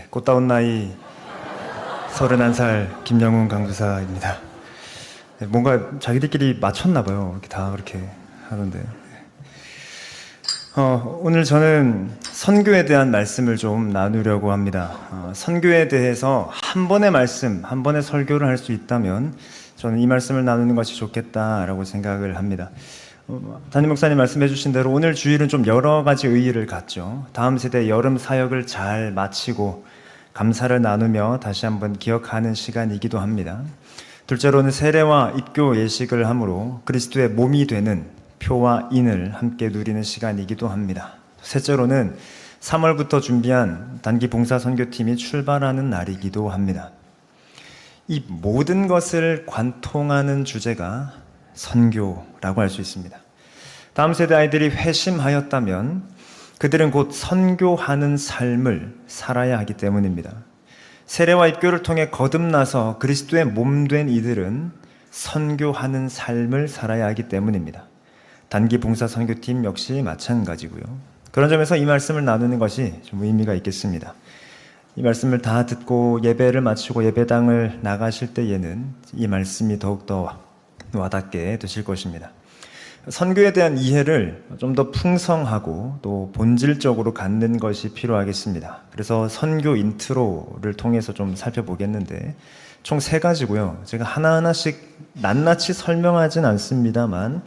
꽃다운 나이 31살 김영훈 강주사입니다. 뭔가 자기들끼리 맞췄나 봐요. 이렇게 다 그렇게 하던데. 오늘 저는 선교에 대한 말씀을 좀 나누려고 합니다. 선교에 대해서 한 번의 말씀, 한 번의 설교를 할 수 있다면 저는 이 말씀을 나누는 것이 좋겠다라고 생각을 합니다. 담임 목사님 말씀해 주신 대로 오늘 주일은 좀 여러 가지 의의를 갖죠. 다음 세대 여름 사역을 잘 마치고 감사를 나누며 다시 한번 기억하는 시간이기도 합니다. 둘째로는 세례와 입교 예식을 함으로 그리스도의 몸이 되는 표와 인을 함께 누리는 시간이기도 합니다. 셋째로는 3월부터 준비한 단기 봉사 선교팀이 출발하는 날이기도 합니다. 이 모든 것을 관통하는 주제가 선교라고 할 수 있습니다. 다음 세대 아이들이 회심하였다면 그들은 곧 선교하는 삶을 살아야 하기 때문입니다. 세례와 입교를 통해 거듭나서 그리스도의 몸 된 이들은 선교하는 삶을 살아야 하기 때문입니다. 단기 봉사 선교팀 역시 마찬가지고요. 그런 점에서 이 말씀을 나누는 것이 좀 의미가 있겠습니다. 이 말씀을 다 듣고 예배를 마치고 예배당을 나가실 때에는 이 말씀이 더욱더 와닿게 되실 것입니다. 선교에 대한 이해를 좀 더 풍성하고 또 본질적으로 갖는 것이 필요하겠습니다. 그래서 선교 인트로를 통해서 좀 살펴보겠는데 총 3가지고요. 제가 하나하나씩 낱낱이 설명하진 않습니다만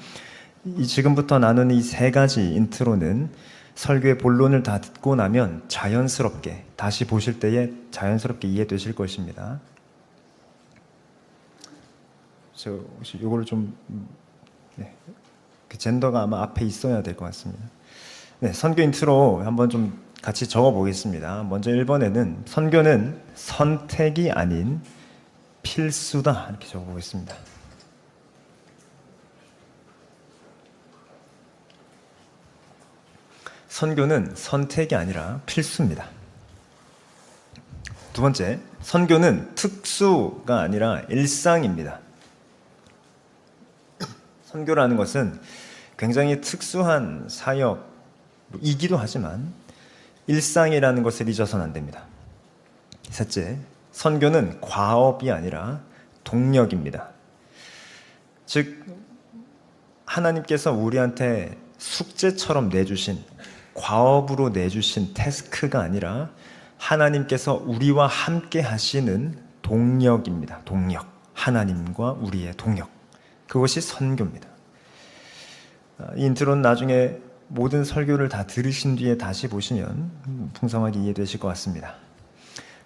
지금부터 나누는 이 3가지 인트로는 설교의 본론을 다 듣고 나면 자연스럽게 다시 보실 때에 자연스럽게 이해되실 것입니다. 저 혹시 이거를 좀 그 젠더가 아마 앞에 있어야 될 것 같습니다. 선교 인트로 한번 좀 같이 적어 보겠습니다. 먼저 1번에는 선교는 선택이 아닌 필수다 이렇게 적어 보겠습니다. 선교는 선택이 아니라 필수입니다. 두 번째, 선교는 특수가 아니라 일상입니다. 선교라는 것은 굉장히 특수한 사역이기도 하지만 일상이라는 것을 잊어서는 안 됩니다. 셋째, 선교는 과업이 아니라 동력입니다. 즉, 하나님께서 우리한테 숙제처럼 내주신, 과업으로 내주신 태스크가 아니라 하나님께서 우리와 함께 하시는 동력입니다. 동력. 하나님과 우리의 동력. 그것이 선교입니다. 이 인트로는 나중에 모든 설교를 다 들으신 뒤에 다시 보시면 풍성하게 이해되실 것 같습니다.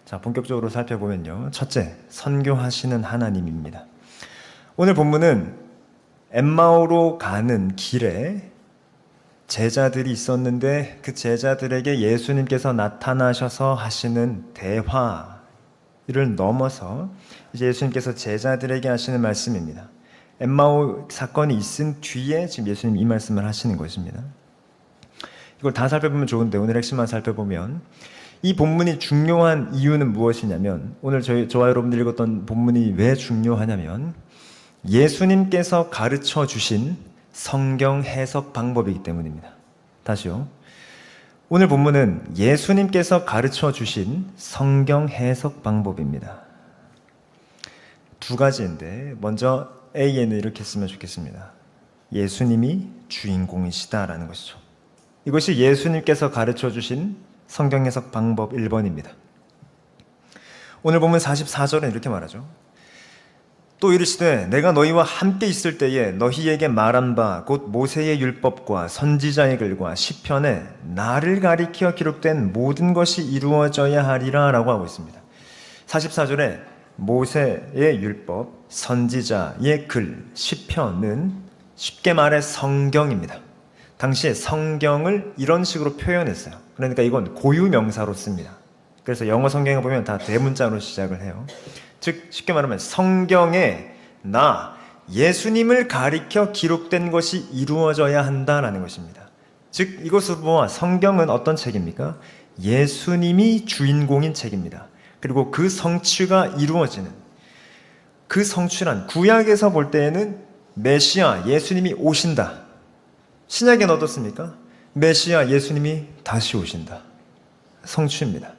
자, 본격적으로 살펴보면요. 첫째, 선교하시는 하나님입니다. 오늘 본문은 엠마오로 가는 길에 제자들이 있었는데 그 제자들에게 예수님께서 나타나셔서 하시는 대화를 넘어서 이제 예수님께서 제자들에게 하시는 말씀입니다. 엠마오 사건이 있은 뒤에 지금 예수님 이 말씀을 하시는 것입니다. 이걸 다 살펴보면 좋은데 오늘 핵심만 살펴보면 이 본문이 중요한 이유는 무엇이냐면 오늘 저와 여러분들이 읽었던 본문이 왜 중요하냐면 예수님께서 가르쳐 주신 성경 해석 방법이기 때문입니다. 다시요. 오늘 본문은 예수님께서 가르쳐 주신 성경 해석 방법입니다. 2가지인데 먼저 A에는 이렇게 쓰면 좋겠습니다. 예수님이 주인공이시다라는 것이죠. 이것이 예수님께서 가르쳐 주신 성경 해석 방법 1번입니다. 오늘 보면 44절은 이렇게 말하죠. 또 이르시되 내가 너희와 함께 있을 때에 너희에게 말한 바 곧 모세의 율법과 선지자의 글과 시편에 나를 가리켜 기록된 모든 것이 이루어져야 하리라 라고 하고 있습니다. 44절에 모세의 율법, 선지자의 글, 시편은 쉽게 말해 성경입니다. 당시에 성경을 이런 식으로 표현했어요. 그러니까 이건 고유명사로 씁니다. 그래서 영어 성경에 보면 다 대문자로 시작을 해요. 즉 쉽게 말하면 성경에 나 예수님을 가리켜 기록된 것이 이루어져야 한다라는 것입니다. 즉 이것으로 보아 성경은 어떤 책입니까? 예수님이 주인공인 책입니다. 그리고 그 성취가 이루어지는 그 성취란 구약에서 볼 때에는 메시아 예수님이 오신다. 신약엔 어떻습니까? 메시아 예수님이 다시 오신다. 성취입니다.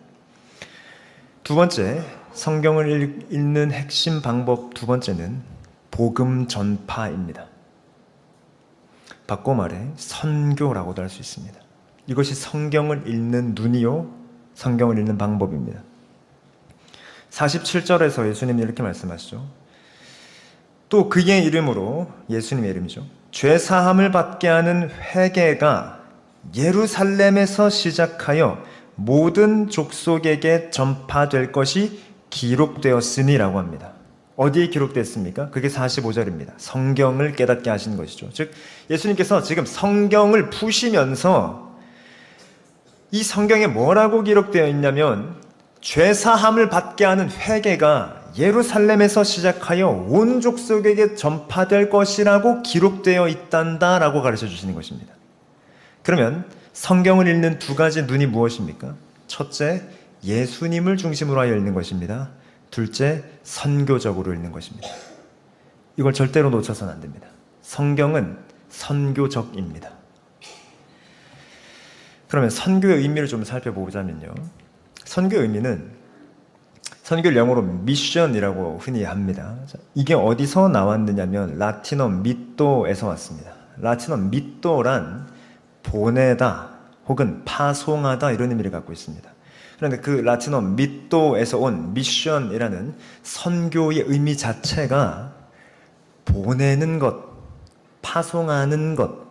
두 번째, 성경을 읽는 핵심 방법 두 번째는 복음 전파입니다. 바꿔 말해 선교라고도 할 수 있습니다. 이것이 성경을 읽는 눈이요, 성경을 읽는 방법입니다. 47절에서 예수님이 이렇게 말씀하시죠. 또 그의 이름으로, 예수님의 이름이죠, 죄사함을 받게 하는 회개가 예루살렘에서 시작하여 모든 족속에게 전파될 것이 기록되었으니라고 합니다. 어디에 기록됐습니까? 그게 45절입니다. 성경을 깨닫게 하신 것이죠. 즉 예수님께서 지금 성경을 푸시면서 이 성경에 뭐라고 기록되어 있냐면 죄사함을 받게 하는 회개가 예루살렘에서 시작하여 온 족속에게 전파될 것이라고 기록되어 있단다라고 가르쳐 주시는 것입니다. 그러면 성경을 읽는 두 가지 눈이 무엇입니까? 첫째, 예수님을 중심으로 하여 읽는 것입니다. 둘째, 선교적으로 읽는 것입니다. 이걸 절대로 놓쳐서는 안 됩니다. 성경은 선교적입니다. 그러면 선교의 의미를 좀 살펴보자면요. 선교의 의미는 선교를 영어로 미션이라고 흔히 합니다. 이게 어디서 나왔느냐면 라틴어 미또에서 왔습니다. 라틴어 미또란 보내다 혹은 파송하다 이런 의미를 갖고 있습니다. 그런데 그 라틴어 미또에서 온 미션이라는 선교의 의미 자체가 보내는 것, 파송하는 것,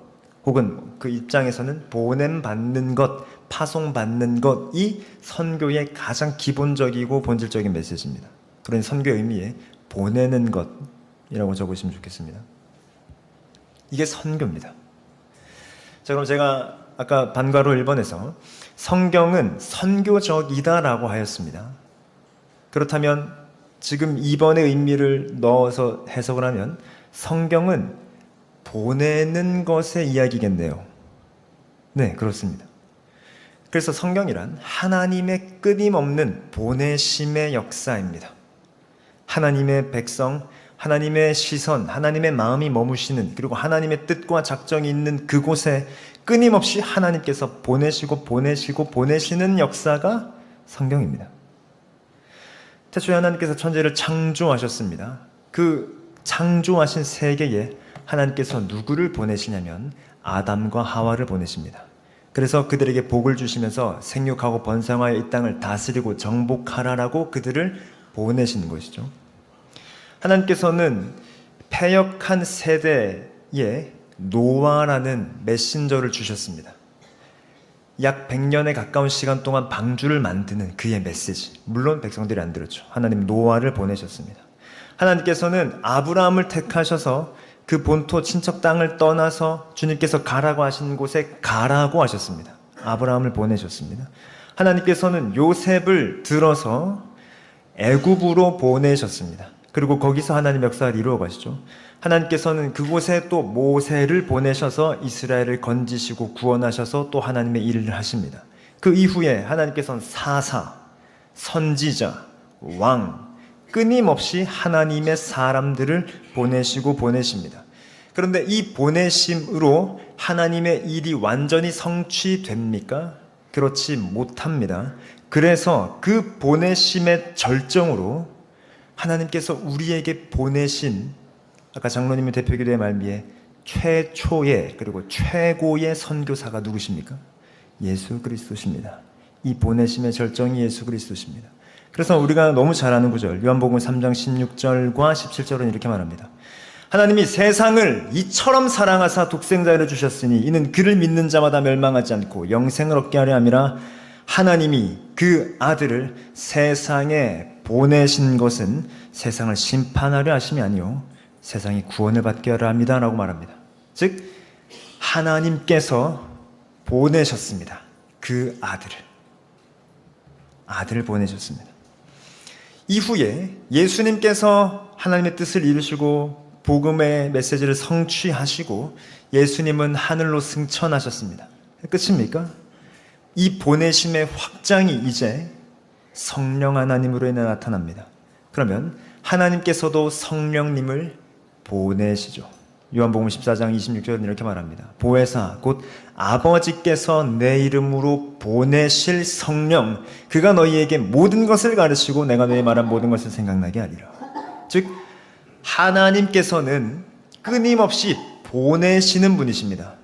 혹은 그 입장에서는 보냄받는 것, 파송받는 것이 선교의 가장 기본적이고 본질적인 메시지입니다. 그런 선교의 의미에 보내는 것이라고 적으시면 좋겠습니다. 이게 선교입니다. 자, 그럼 제가 아까 반괄호 1번에서 성경은 선교적이다라고 하였습니다. 그렇다면 지금 2번의 의미를 넣어서 해석을 하면 성경은 보내는 것의 이야기겠네요. 네, 그렇습니다. 그래서 성경이란 하나님의 끊임없는 보내심의 역사입니다. 하나님의 백성, 하나님의 시선, 하나님의 마음이 머무시는, 그리고 하나님의 뜻과 작정이 있는 그곳에 끊임없이 하나님께서 보내시는 역사가 성경입니다. 태초에 하나님께서 천지를 창조하셨습니다. 그 창조하신 세계에 하나님께서 누구를 보내시냐면 아담과 하와를 보내십니다. 그래서 그들에게 복을 주시면서 생육하고 번성하여 이 땅을 다스리고 정복하라라고 그들을 보내시는 것이죠. 하나님께서는 패역한 세대에 노아라는 메신저를 주셨습니다. 약 100년에 가까운 시간 동안 방주를 만드는 그의 메시지. 물론 백성들이 안 들었죠. 하나님 노아를 보내셨습니다. 하나님께서는 아브라함을 택하셔서 그 본토 친척 땅을 떠나서 주님께서 가라고 하신 곳에 가라고 하셨습니다. 아브라함을 보내셨습니다. 하나님께서는 요셉을 들어서 애굽으로 보내셨습니다. 그리고 거기서 하나님 역사를 이루어 가시죠. 하나님께서는 그곳에 또 모세를 보내셔서 이스라엘을 건지시고 구원하셔서 또 하나님의 일을 하십니다. 그 이후에 하나님께서는 사사, 선지자, 왕, 끊임없이 하나님의 사람들을 보내십니다. 그런데 이 보내심으로 하나님의 일이 완전히 성취됩니까? 그렇지 못합니다. 그래서 그 보내심의 절정으로 하나님께서 우리에게 보내신, 아까 장로님의 대표기도의 말미에 최초의 그리고 최고의 선교사가 누구십니까? 예수 그리스도십니다. 이 보내심의 절정이 예수 그리스도십니다. 그래서 우리가 너무 잘 아는 구절, 요한복음 3장 16절과 17절은 이렇게 말합니다. 하나님이 세상을 이처럼 사랑하사 독생자를 주셨으니 이는 그를 믿는 자마다 멸망하지 않고 영생을 얻게 하려 함이라. 하나님이 그 아들을 세상에 보내신 것은 세상을 심판하려 하심이 아니요 세상이 구원을 받게 하려 합니다 라고 말합니다. 즉 하나님께서 보내셨습니다. 그 아들을 보내셨습니다. 이후에 예수님께서 하나님의 뜻을 이루시고 복음의 메시지를 성취하시고 예수님은 하늘로 승천하셨습니다. 끝입니까? 이 보내심의 확장이 이제 성령 하나님으로 인해 나타납니다. 그러면 하나님께서도 성령님을 보내시죠. 요한복음 14장 26절은 이렇게 말합니다. 보혜사 곧 아버지께서 내 이름으로 보내실 성령 그가 너희에게 모든 것을 가르치고 내가 너희 말한 모든 것을 생각나게 하리라. 즉 하나님께서는 끊임없이 보내시는 분이십니다.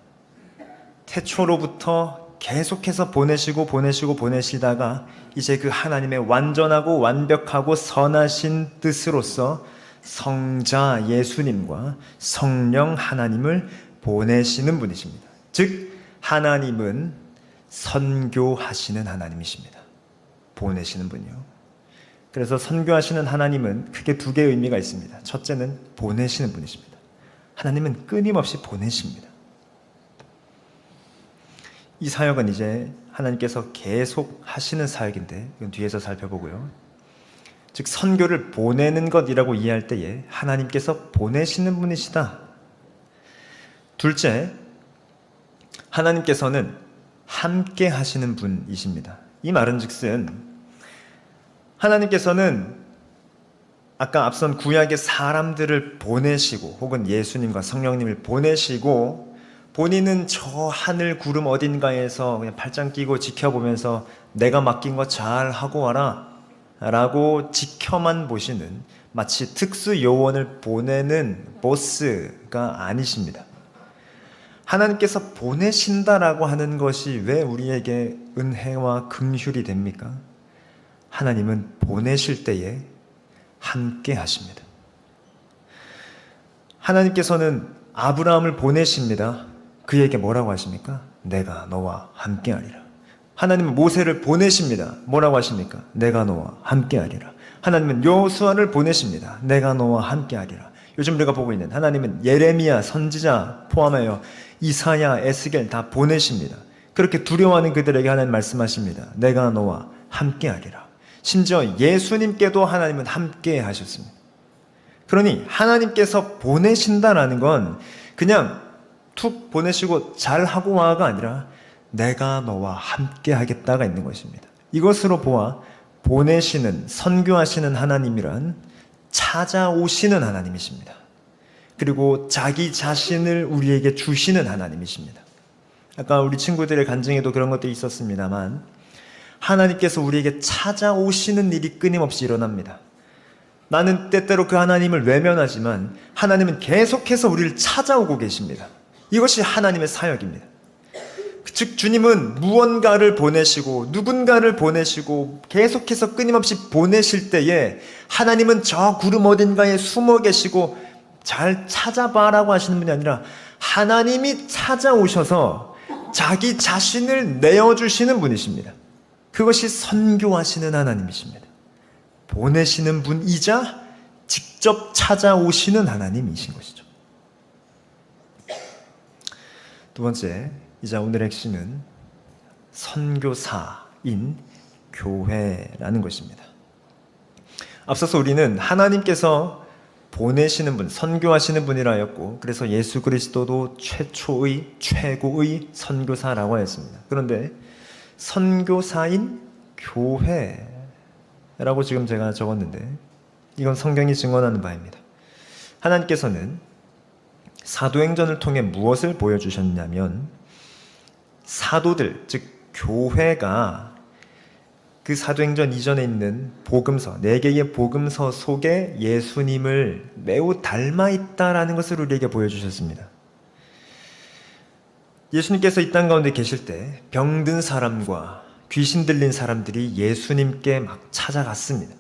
태초로부터 계속해서 보내시다가 이제 그 하나님의 완전하고 완벽하고 선하신 뜻으로서 성자 예수님과 성령 하나님을 보내시는 분이십니다. 즉 하나님은 선교하시는 하나님이십니다. 보내시는 분이요. 그래서 선교하시는 하나님은 크게 두 개의 의미가 있습니다. 첫째는 보내시는 분이십니다. 하나님은 끊임없이 보내십니다. 이 사역은 이제 하나님께서 계속 하시는 사역인데 이건 뒤에서 살펴보고요. 즉 선교를 보내는 것이라고 이해할 때에 하나님께서 보내시는 분이시다. 둘째, 하나님께서는 함께 하시는 분이십니다. 이 말은 즉슨 하나님께서는 아까 앞선 구약의 사람들을 보내시고 혹은 예수님과 성령님을 보내시고 본인은 저 하늘 구름 어딘가에서 그냥 팔짱 끼고 지켜보면서 내가 맡긴 거 잘 하고 와라 라고 지켜만 보시는 마치 특수 요원을 보내는 보스가 아니십니다. 하나님께서 보내신다라고 하는 것이 왜 우리에게 은혜와 긍휼이 됩니까? 하나님은 보내실 때에 함께 하십니다. 하나님께서는 아브라함을 보내십니다. 그에게 뭐라고 하십니까? 내가 너와 함께 하리라. 하나님은 모세를 보내십니다. 뭐라고 하십니까? 내가 너와 함께 하리라. 하나님은 여호수아를 보내십니다. 내가 너와 함께 하리라. 요즘 우리가 보고 있는 하나님은 예레미야 선지자 포함하여 이사야, 에스겔 다 보내십니다. 그렇게 두려워하는 그들에게 하나님 말씀하십니다. 내가 너와 함께 하리라. 심지어 예수님께도 하나님은 함께 하셨습니다. 그러니 하나님께서 보내신다라는 건 그냥 툭 보내시고 잘하고 와가 아니라 내가 너와 함께 하겠다가 있는 것입니다. 이것으로 보아 보내시는, 선교하시는 하나님이란 찾아오시는 하나님이십니다. 그리고 자기 자신을 우리에게 주시는 하나님이십니다. 아까 우리 친구들의 간증에도 그런 것들이 있었습니다만 하나님께서 우리에게 찾아오시는 일이 끊임없이 일어납니다. 나는 때때로 그 하나님을 외면하지만 하나님은 계속해서 우리를 찾아오고 계십니다. 이것이 하나님의 사역입니다. 즉 주님은 무언가를 보내시고 누군가를 보내시고 계속해서 끊임없이 보내실 때에 하나님은 저 구름 어딘가에 숨어 계시고 잘 찾아봐라고 하시는 분이 아니라 하나님이 찾아오셔서 자기 자신을 내어주시는 분이십니다. 그것이 선교하시는 하나님이십니다. 보내시는 분이자 직접 찾아오시는 하나님이신 것이죠. 두 번째, 이자 오늘의 핵심은 선교사인 교회라는 것입니다. 앞서서 우리는 하나님께서 보내시는 분, 선교하시는 분이라 하였고 그래서 예수 그리스도도 최초의, 최고의 선교사라고 하였습니다. 그런데 선교사인 교회라고 지금 제가 적었는데 이건 성경이 증언하는 바입니다. 하나님께서는 사도행전을 통해 무엇을 보여주셨냐면 사도들, 즉 교회가 그 사도행전 이전에 있는 복음서, 4개의 복음서 속에 예수님을 매우 닮아 있다라는 것을 우리에게 보여주셨습니다. 예수님께서 이 땅 가운데 계실 때 병든 사람과 귀신 들린 사람들이 예수님께 막 찾아갔습니다.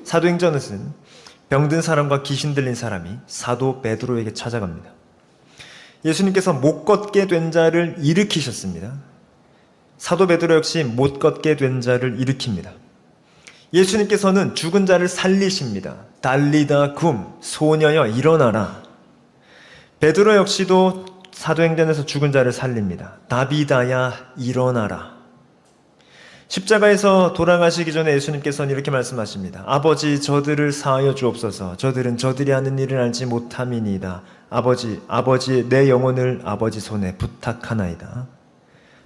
사도행전은 병든 사람과 귀신 들린 사람이 사도 베드로에게 찾아갑니다. 예수님께서 못 걷게 된 자를 일으키셨습니다. 사도 베드로 역시 못 걷게 된 자를 일으킵니다. 예수님께서는 죽은 자를 살리십니다. 달리다 굼, 소녀여 일어나라. 베드로 역시도 사도행전에서 죽은 자를 살립니다. 다비다야 일어나라. 십자가에서 돌아가시기 전에 예수님께서는 이렇게 말씀하십니다. 아버지 저들을 사하여 주옵소서. 저들은 저들이 하는 일을 알지 못함이니이다. 아버지 내 영혼을 아버지 손에 부탁하나이다.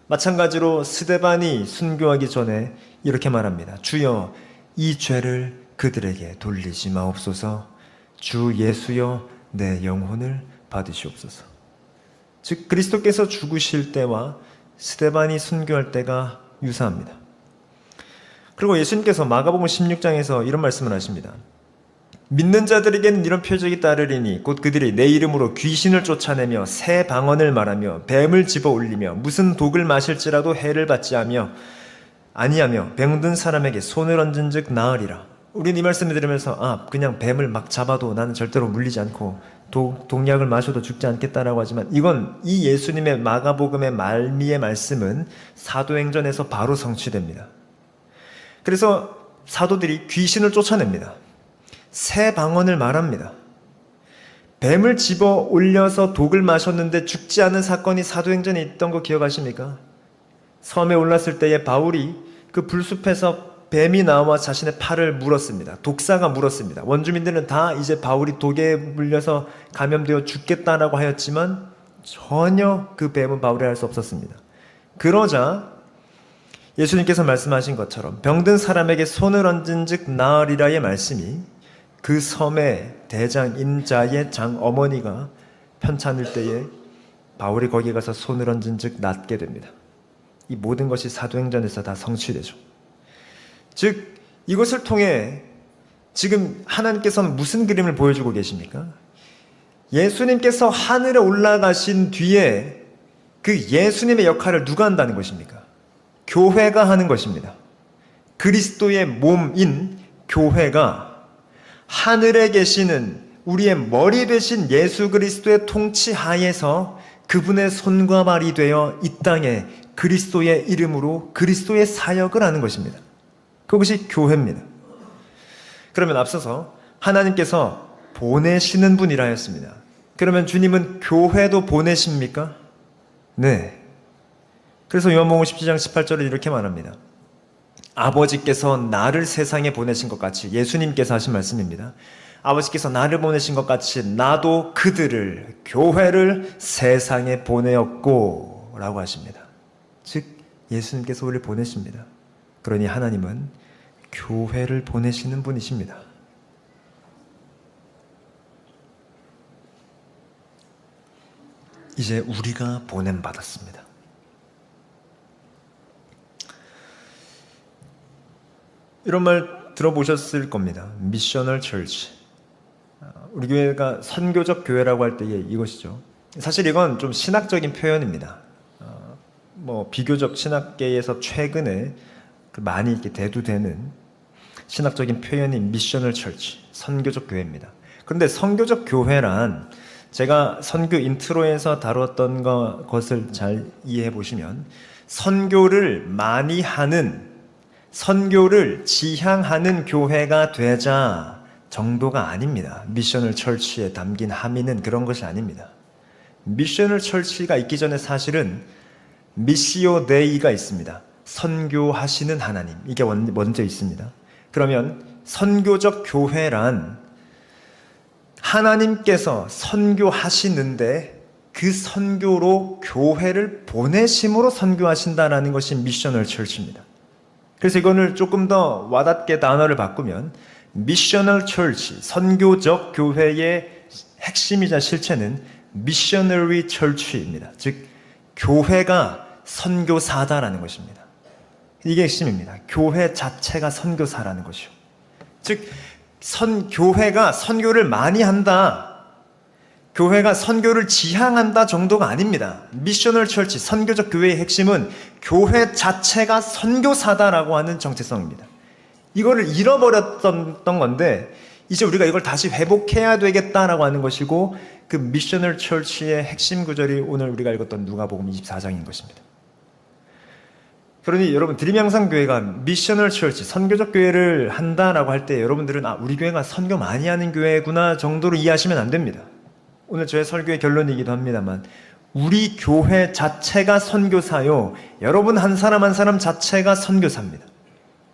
마찬가지로 스데반이 순교하기 전에 이렇게 말합니다. 주여 이 죄를 그들에게 돌리지 마옵소서. 주 예수여 내 영혼을 받으시옵소서. 즉 그리스도께서 죽으실 때와 스데반이 순교할 때가 유사합니다. 그리고 예수님께서 마가복음 16장에서 이런 말씀을 하십니다. 믿는 자들에게는 이런 표적이 따르리니 곧 그들이 내 이름으로 귀신을 쫓아내며 새 방언을 말하며 뱀을 집어 올리며 무슨 독을 마실지라도 해를 받지 아니하며 병든 사람에게 손을 얹은즉 나으리라. 우리는 이 말씀을 들으면서 그냥 뱀을 막 잡아도 나는 절대로 물리지 않고 독약을 마셔도 죽지 않겠다라고 하지만 이건 이 예수님의 마가복음의 말미의 말씀은 사도행전에서 바로 성취됩니다. 그래서 사도들이 귀신을 쫓아냅니다. 새 방언을 말합니다. 뱀을 집어 올려서 독을 마셨는데 죽지 않은 사건이 사도행전에 있던 거 기억하십니까? 섬에 올랐을 때에 바울이 그 불숲에서 뱀이 나와 자신의 팔을 물었습니다. 독사가 물었습니다. 원주민들은 다 이제 바울이 독에 물려서 감염되어 죽겠다라고 하였지만 전혀 그 뱀은 바울이 할 수 없었습니다. 그러자 예수님께서 말씀하신 것처럼 병든 사람에게 손을 얹은 즉 나으리라의 말씀이 그 섬의 대장 인자의 장 어머니가 편찮을 때에 바울이 거기 가서 손을 얹은 즉 낫게 됩니다. 이 모든 것이 사도행전에서 다 성취되죠. 즉 이것을 통해 지금 하나님께서는 무슨 그림을 보여주고 계십니까? 예수님께서 하늘에 올라가신 뒤에 그 예수님의 역할을 누가 한다는 것입니까? 교회가 하는 것입니다. 그리스도의 몸인 교회가 하늘에 계시는 우리의 머리 되신 예수 그리스도의 통치 하에서 그분의 손과 발이 되어 이 땅에 그리스도의 이름으로 그리스도의 사역을 하는 것입니다. 그것이 교회입니다. 그러면 앞서서 하나님께서 보내시는 분이라 했습니다. 그러면 주님은 교회도 보내십니까? 네. 그래서 요한복음 17장 18절에 이렇게 말합니다. 아버지께서 나를 세상에 보내신 것 같이, 예수님께서 하신 말씀입니다. 아버지께서 나를 보내신 것 같이 나도 그들을, 교회를 세상에 보내었고 라고 하십니다. 즉 예수님께서 우리를 보내십니다. 그러니 하나님은 교회를 보내시는 분이십니다. 이제 우리가 보냄받았습니다. 이런 말 들어보셨을 겁니다. 미셔널 철치. 우리 교회가 선교적 교회라고 할 때에 이것이죠. 사실 이건 좀 신학적인 표현입니다. 비교적 신학계에서 최근에 많이 이렇게 대두되는 신학적인 표현인 미셔널 철치, 선교적 교회입니다. 그런데 선교적 교회란 제가 선교 인트로에서 다뤘던 것을 잘 이해해 보시면 선교를 많이 하는, 선교를 지향하는 교회가 되자 정도가 아닙니다. 미셔널 철치에 담긴 함의는 그런 것이 아닙니다. 미셔널 철치가 있기 전에 사실은 미시오 데이가 있습니다. 선교하시는 하나님, 이게 먼저 있습니다. 그러면 선교적 교회란 하나님께서 선교하시는데 그 선교로 교회를 보내심으로 선교하신다는 것이 미셔널 철치입니다. 그래서 이거를 조금 더 와닿게 단어를 바꾸면 미셔널 철치, 선교적 교회의 핵심이자 실체는 미셔너리 철치입니다. 즉 교회가 선교사다라는 것입니다. 이게 핵심입니다. 교회 자체가 선교사라는 것이요. 즉 교회가 선교를 많이 한다, 교회가 선교를 지향한다 정도가 아닙니다. 미셔널 철치, 선교적 교회의 핵심은 교회 자체가 선교사다라고 하는 정체성입니다. 이거를 잃어버렸던 건데 이제 우리가 이걸 다시 회복해야 되겠다라고 하는 것이고, 그 미셔널 철치의 핵심 구절이 오늘 우리가 읽었던 누가복음 24장인 것입니다. 그러니 여러분, 드림양상교회가 미셔널 철치, 선교적 교회를 한다라고 할 때 여러분들은 우리 교회가 선교 많이 하는 교회구나 정도로 이해하시면 안 됩니다. 오늘 저의 설교의 결론이기도 합니다만 우리 교회 자체가 선교사요, 여러분 한 사람 한 사람 자체가 선교사입니다.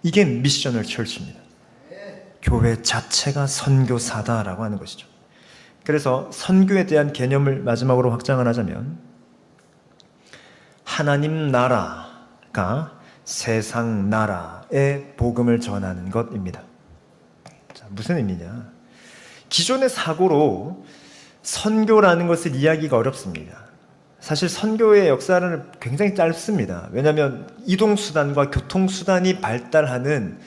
이게 미셔널 철치입니다. 교회 자체가 선교사다라고 하는 것이죠. 그래서 선교에 대한 개념을 마지막으로 확장을 하자면 하나님 나라가 세상 나라의 복음을 전하는 것입니다. 자, 무슨 의미냐? 기존의 사고로 선교라는 것을 이해하기가 어렵습니다. 사실 선교의 역사는 굉장히 짧습니다. 왜냐하면 이동수단과 교통수단이 발달하는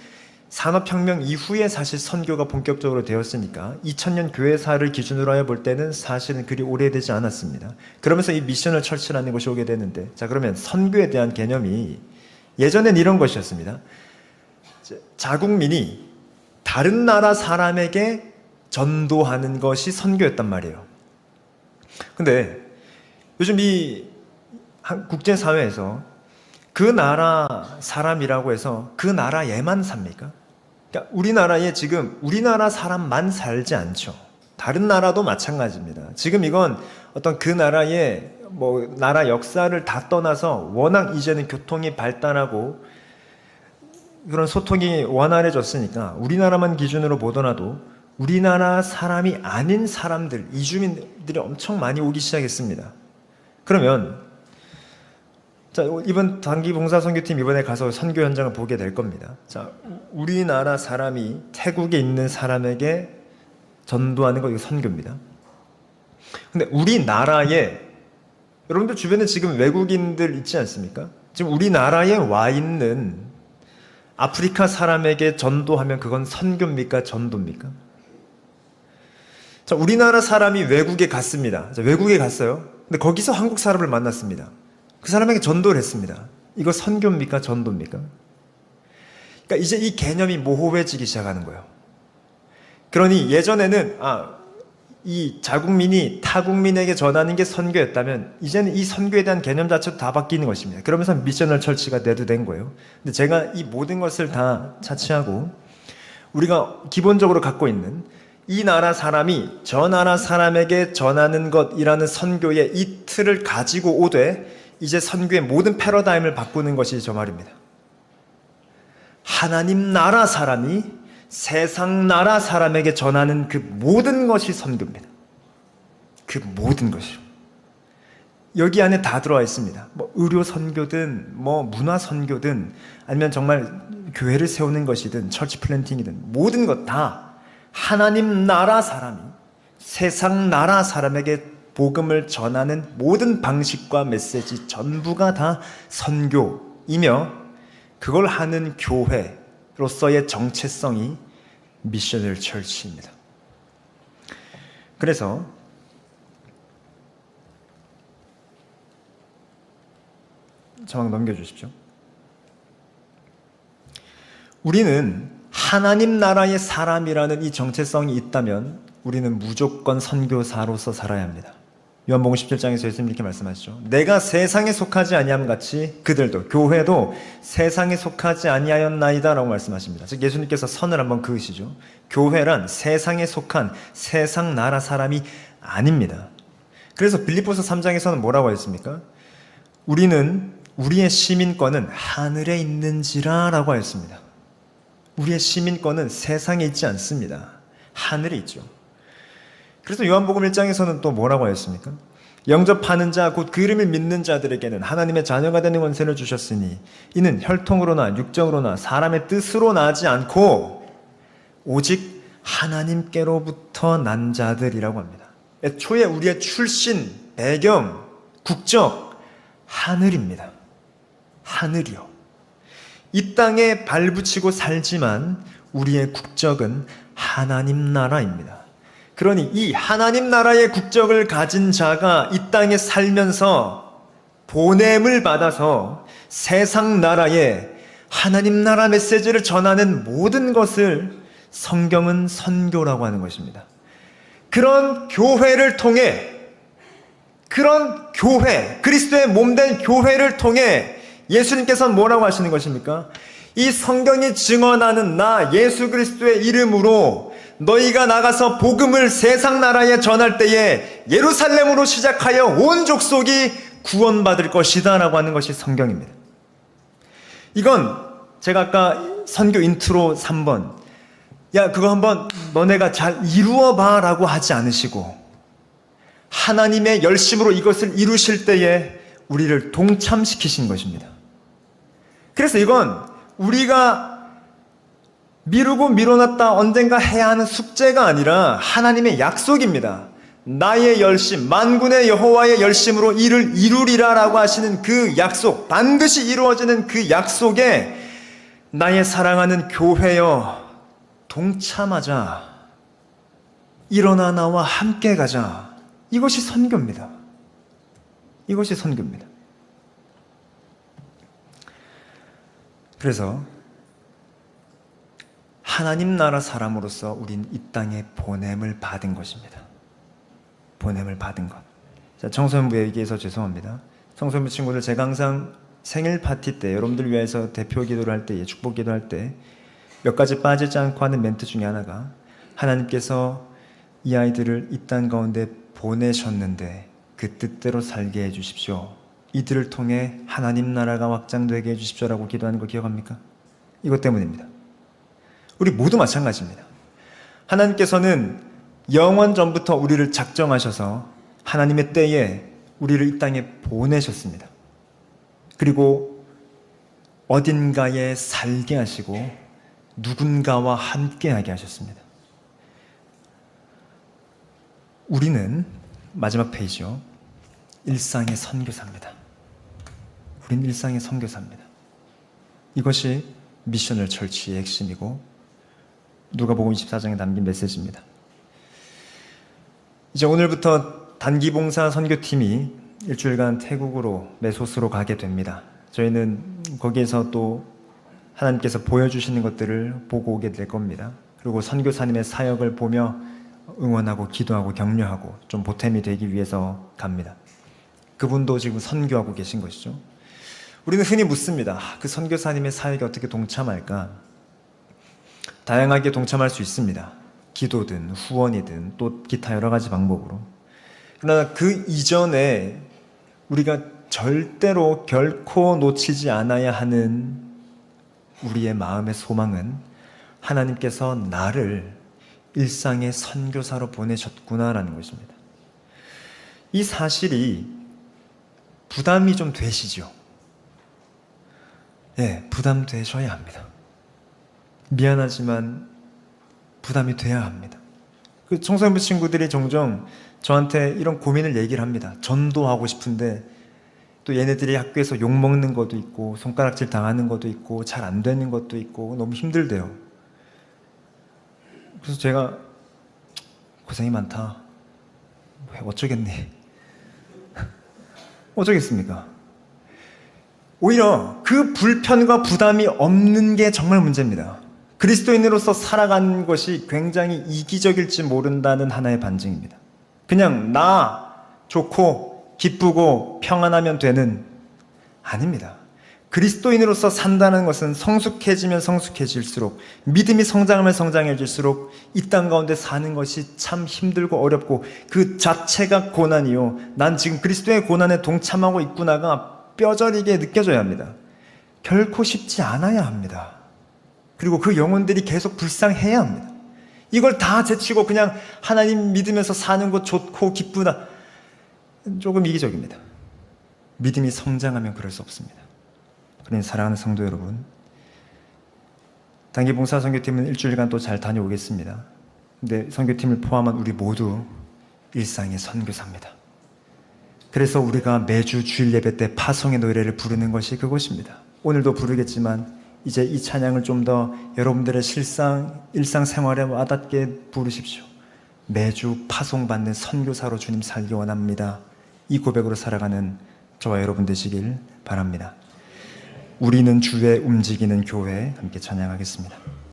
산업혁명 이후에 사실 선교가 본격적으로 되었으니까 2000년 교회사를 기준으로 해볼 때는 사실은 그리 오래되지 않았습니다. 그러면서 이 미셔널 철치라는 것이 오게 되는데, 자, 그러면 선교에 대한 개념이 예전엔 이런 것이었습니다. 자국민이 다른 나라 사람에게 전도하는 것이 선교였단 말이에요. 근데 요즘 이 국제사회에서 그 나라 사람이라고 해서 그 나라에만 삽니까? 그러니까 우리나라에 지금 우리나라 사람만 살지 않죠. 다른 나라도 마찬가지입니다. 지금 이건 어떤 그 나라의 나라 역사를 다 떠나서 워낙 이제는 교통이 발달하고 그런 소통이 원활해졌으니까 우리나라만 기준으로 보더라도 우리나라 사람이 아닌 사람들, 이주민들이 엄청 많이 오기 시작했습니다. 그러면 자, 이번 단기 봉사 선교팀 이번에 가서 선교 현장을 보게 될 겁니다. 자, 우리나라 사람이 태국에 있는 사람에게 전도하는 거 이거 선교입니다. 근데 우리나라에 여러분들 주변에 지금 외국인들 있지 않습니까? 지금 우리나라에 와 있는 아프리카 사람에게 전도하면 그건 선교입니까? 전도입니까? 자, 우리나라 사람이 외국에 갔습니다. 자, 외국에 갔어요. 근데 거기서 한국 사람을 만났습니다. 그 사람에게 전도를 했습니다. 이거 선교입니까? 전도입니까? 그러니까 이제 이 개념이 모호해지기 시작하는 거예요. 그러니 예전에는 이 자국민이 타국민에게 전하는 게 선교였다면 이제는 이 선교에 대한 개념 자체도 다 바뀌는 것입니다. 그러면서 미셔널 철치가 내도된 거예요. 근데 제가 이 모든 것을 다 차치하고 우리가 기본적으로 갖고 있는 이 나라 사람이 저 나라 사람에게 전하는 것이라는 선교의 이 틀을 가지고 오되 이제 선교의 모든 패러다임을 바꾸는 것이 저 말입니다. 하나님 나라 사람이 세상 나라 사람에게 전하는 그 모든 것이 선교입니다. 그 모든 것이요. 여기 안에 다 들어와 있습니다. 의료 선교든 문화 선교든 아니면 정말 교회를 세우는 것이든 처치 플랜팅이든 모든 것 다 하나님 나라 사람이 세상 나라 사람에게 복음을 전하는 모든 방식과 메시지 전부가 다 선교이며 그걸 하는 교회로서의 정체성이 미셔널 철치입니다. 그래서 자막 넘겨주십시오. 우리는 하나님 나라의 사람이라는 이 정체성이 있다면 우리는 무조건 선교사로서 살아야 합니다. 요한복음 17장에서 예수님 이렇게 말씀하시죠. 내가 세상에 속하지 아니함 같이 그들도 교회도 세상에 속하지 아니하였나이다 라고 말씀하십니다. 즉 예수님께서 선을 한번 그으시죠. 교회란 세상에 속한 세상 나라 사람이 아닙니다. 그래서 빌립보서 3장에서는 뭐라고 했습니까? 우리의 시민권은 하늘에 있는지라 라고 하였습니다. 우리의 시민권은 세상에 있지 않습니다. 하늘에 있죠. 그래서 요한복음 1장에서는 또 뭐라고 하였습니까? 영접하는 자 곧 그 이름을 믿는 자들에게는 하나님의 자녀가 되는 권세를 주셨으니 이는 혈통으로나 육정으로나 사람의 뜻으로 나지 않고 오직 하나님께로부터 난 자들이라고 합니다. 애초에 우리의 출신, 배경, 국적 하늘입니다. 하늘이요. 이 땅에 발붙이고 살지만 우리의 국적은 하나님 나라입니다. 그러니 이 하나님 나라의 국적을 가진 자가 이 땅에 살면서 보냄을 받아서 세상 나라에 하나님 나라 메시지를 전하는 모든 것을 성경은 선교라고 하는 것입니다. 그런 교회를 통해 그런 교회, 그리스도의 몸된 교회를 통해 예수님께서는 뭐라고 하시는 것입니까? 이 성경이 증언하는 나 예수 그리스도의 이름으로 너희가 나가서 복음을 세상 나라에 전할 때에 예루살렘으로 시작하여 온 족속이 구원받을 것이다 라고 하는 것이 성경입니다. 이건 제가 아까 선교 인트로 3번 야 그거 한번 너네가 잘 이루어봐 라고 하지 않으시고 하나님의 열심으로 이것을 이루실 때에 우리를 동참시키신 것입니다. 그래서 이건 우리가 미루고 미뤄놨다 언젠가 해야 하는 숙제가 아니라 하나님의 약속입니다. 나의 열심, 만군의 여호와의 열심으로 이를 이루리라라고 하시는 그 약속, 반드시 이루어지는 그 약속에 나의 사랑하는 교회여 동참하자. 일어나 나와 함께 가자. 이것이 선교입니다. 이것이 선교입니다. 그래서 하나님 나라 사람으로서 우린 이 땅에 보냄을 받은 것입니다. 보냄을 받은 것. 자, 청소년부 얘기해서 죄송합니다. 청소년부 친구들, 제가 항상 생일 파티 때 여러분들 위해서 대표 기도를 할 때, 축복 기도할 때 몇 가지 빠지지 않고 하는 멘트 중에 하나가, 하나님께서 이 아이들을 이 땅 가운데 보내셨는데 그 뜻대로 살게 해주십시오. 이들을 통해 하나님 나라가 확장되게 해주십시오라고 기도하는 거 기억합니까? 이것 때문입니다. 우리 모두 마찬가지입니다. 하나님께서는 영원 전부터 우리를 작정하셔서 하나님의 때에 우리를 이 땅에 보내셨습니다. 그리고 어딘가에 살게 하시고 누군가와 함께하게 하셨습니다. 우리는 마지막 페이지요. 일상의 선교사입니다. 우린 일상의 선교사입니다. 이것이 미셔널 철치의 핵심이고 누가복음 24장에 담긴 메시지입니다. 이제 오늘부터 단기봉사 선교팀이 일주일간 태국으로 메소스로 가게 됩니다. 저희는 거기에서 또 하나님께서 보여주시는 것들을 보고 오게 될 겁니다. 그리고 선교사님의 사역을 보며 응원하고 기도하고 격려하고 좀 보탬이 되기 위해서 갑니다. 그분도 지금 선교하고 계신 것이죠. 우리는 흔히 묻습니다. 그 선교사님의 사역에 어떻게 동참할까? 다양하게 동참할 수 있습니다. 기도든 후원이든 또 기타 여러 가지 방법으로. 그러나 그 이전에 우리가 절대로 결코 놓치지 않아야 하는 우리의 마음의 소망은 하나님께서 나를 일상의 선교사로 보내셨구나라는 것입니다. 이 사실이 부담이 좀 되시죠? 예, 부담되셔야 합니다. 미안하지만 부담이 돼야 합니다. 그 청소년부 친구들이 종종 저한테 이런 고민을 얘기를 합니다. 전도하고 싶은데 또 얘네들이 학교에서 욕먹는 것도 있고 손가락질 당하는 것도 있고 잘 안 되는 것도 있고 너무 힘들대요. 그래서 제가 고생이 많다. 왜 어쩌겠니? 어쩌겠습니까? 오히려 그 불편과 부담이 없는 게 정말 문제입니다. 그리스도인으로서 살아가는 것이 굉장히 이기적일지 모른다는 하나의 반증입니다. 그냥 나 좋고 기쁘고 평안하면 되는, 아닙니다. 그리스도인으로서 산다는 것은 성숙해지면 성숙해질수록, 믿음이 성장하면 성장해질수록 이 땅 가운데 사는 것이 참 힘들고 어렵고 그 자체가 고난이요, 난 지금 그리스도의 고난에 동참하고 있구나가 뼈저리게 느껴져야 합니다. 결코 쉽지 않아야 합니다. 그리고 그 영혼들이 계속 불쌍해야 합니다. 이걸 다 제치고 그냥 하나님 믿으면서 사는 것 좋고 기쁘다, 조금 이기적입니다. 믿음이 성장하면 그럴 수 없습니다. 그러니 사랑하는 성도 여러분, 단기 봉사 선교팀은 일주일간 또 잘 다녀오겠습니다. 근데 선교팀을 포함한 우리 모두 일상의 선교사입니다. 그래서 우리가 매주 주일 예배 때 파송의 노래를 부르는 것이 그것입니다. 오늘도 부르겠지만 이제 이 찬양을 좀 더 여러분들의 일상생활에 와닿게 부르십시오. 매주 파송받는 선교사로 주님 살기 원합니다. 이 고백으로 살아가는 저와 여러분 되시길 바랍니다. 우리는 주의 움직이는 교회, 함께 찬양하겠습니다.